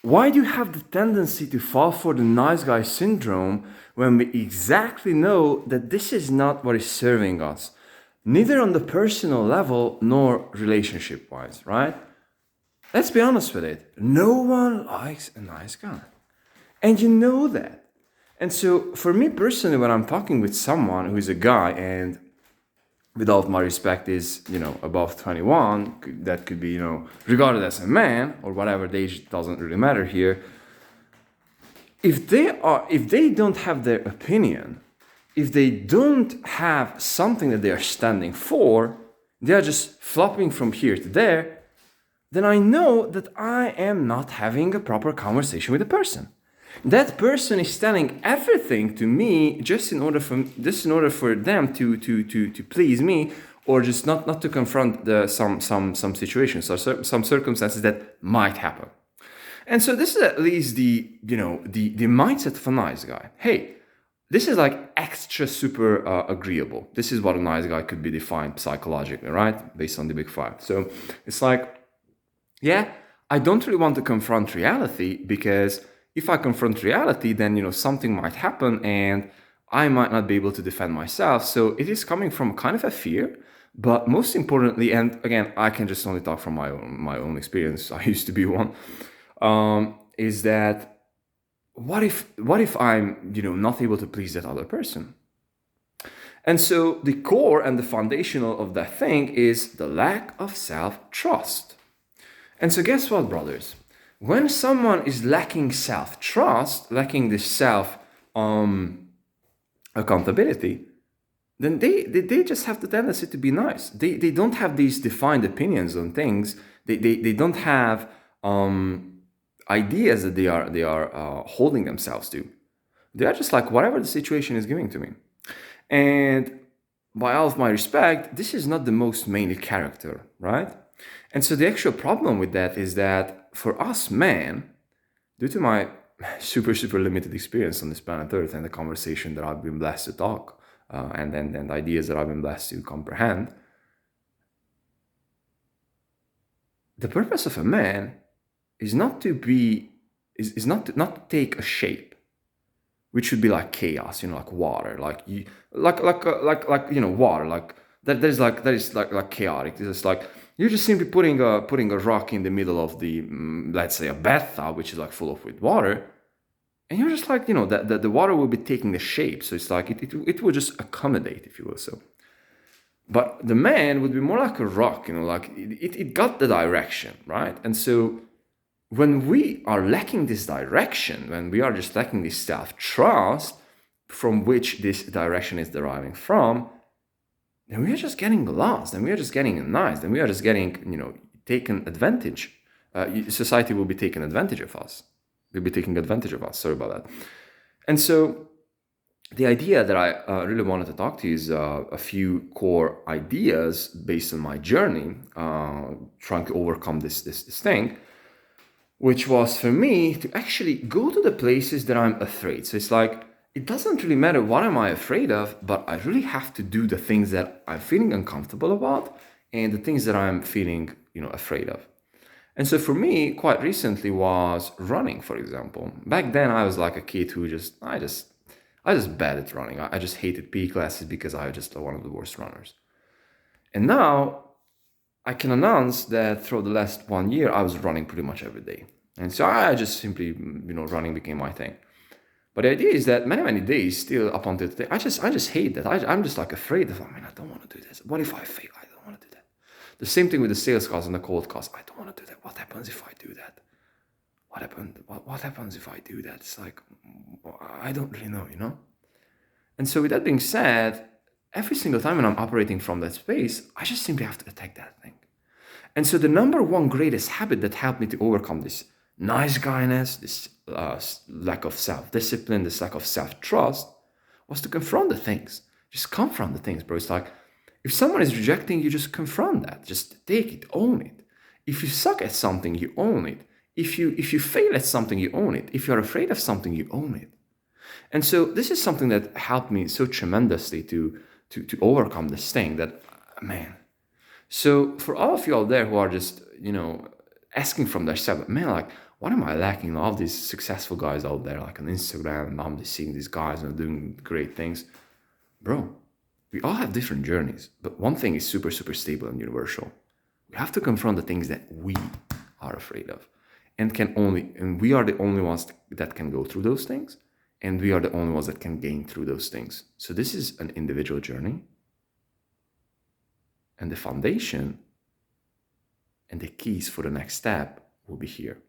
Why do you have the tendency to fall for the nice guy syndrome when we exactly know that this is not what is serving us, neither on the personal level nor relationship wise, right? Let's be honest with it. No one likes a nice guy. And you know that. And so, for me personally, when I'm talking with someone who is a guy and with all of my respect is, above 21, that could be, regarded as a man or whatever, the age doesn't really matter here. If they don't have their opinion, if they don't have something that they are standing for, they are just flopping from here to there, then I know that I am not having a proper conversation with the person. That person is telling everything to me just in order for them to please me, or just not to confront some situations or some circumstances that might happen. And so this is at least the mindset of a nice guy. Hey, this is like extra super agreeable. This is what a nice guy could be defined psychologically, right? Based on the Big Five. So it's like, yeah, I don't really want to confront reality, because if I confront reality, then something might happen and I might not be able to defend myself. So it is coming from kind of a fear, but most importantly, and again, I can just only talk from my own experience. I used to be one. Is that what if I'm not able to please that other person? And so the core and the foundational of that thing is the lack of self-trust. And so guess what, brothers? When someone is lacking self-trust, lacking this self accountability, then they just have the tendency to be nice. They don't have these defined opinions on things. They don't have ideas that they are holding themselves to. They are just like, whatever the situation is giving to me. And by all of my respect, this is not the most mainly character, right? And so the actual problem with that is that for us men, due to my super limited experience on this planet Earth and the conversation that I've been blessed to talk, and the ideas that I've been blessed to comprehend, the purpose of a man is not to take a shape, which should be like chaos, like water, like water, like that is like chaotic. It's like you're just simply putting a rock in the middle of the let's say a bathtub, which is like full of with water, and you're just like that the water will be taking the shape. So it's like it will just accommodate, if you will. So, but the man would be more like a rock, like it got the direction, right? And so when we are lacking this direction, when we are just lacking this self-trust from which this direction is deriving from, then we are just getting lost, and we are just getting nice, and we are just getting, taken advantage. Society will be taking advantage of us. Will be taking advantage of us. Sorry about that. And so the idea that I really wanted to talk to you is a few core ideas based on my journey, trying to overcome this thing, which was for me to actually go to the places that I'm afraid. So it's like, it doesn't really matter what am I afraid of, but I really have to do the things that I'm feeling uncomfortable about and the things that I'm feeling, afraid of. And so for me, quite recently was running, for example. Back then I was like a kid who I just bad at running. I just hated PE classes because I was just one of the worst runners. And now I can announce that through the last 1 year, I was running pretty much every day. And so I just simply, running became my thing. But the idea is that many days still up until today, I just hate that. I'm just like afraid of, I don't want to do this. What if I fail? I don't want to do that. The same thing with the sales calls and the cold calls. I don't want to do that. What happens if I do that? What happens if I do that? It's like, I don't really know. And so with that being said, every single time when I'm operating from that space, I just simply have to attack that thing. And so the number one greatest habit that helped me to overcome this nice guyness, this lack of self-discipline, this lack of self-trust, was to confront the things. Just confront the things, bro. It's like, if someone is rejecting you, just confront that. Just take it, own it. If you suck at something, you own it. If you fail at something, you own it. If you're afraid of something, you own it. And so this is something that helped me so tremendously to overcome this thing that, man. So for all of you out there who are just, asking from themselves, man, like, what am I lacking? All these successful guys out there, like on Instagram, and I'm just seeing these guys and doing great things. Bro, we all have different journeys, but one thing is super, super stable and universal. We have to confront the things that we are afraid of, and we are the only ones that can go through those things, and we are the only ones that can gain through those things. So this is an individual journey, and the foundation and the keys for the next step will be here.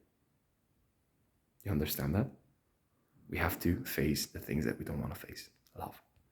You understand that? We have to face the things that we don't want to face. Love.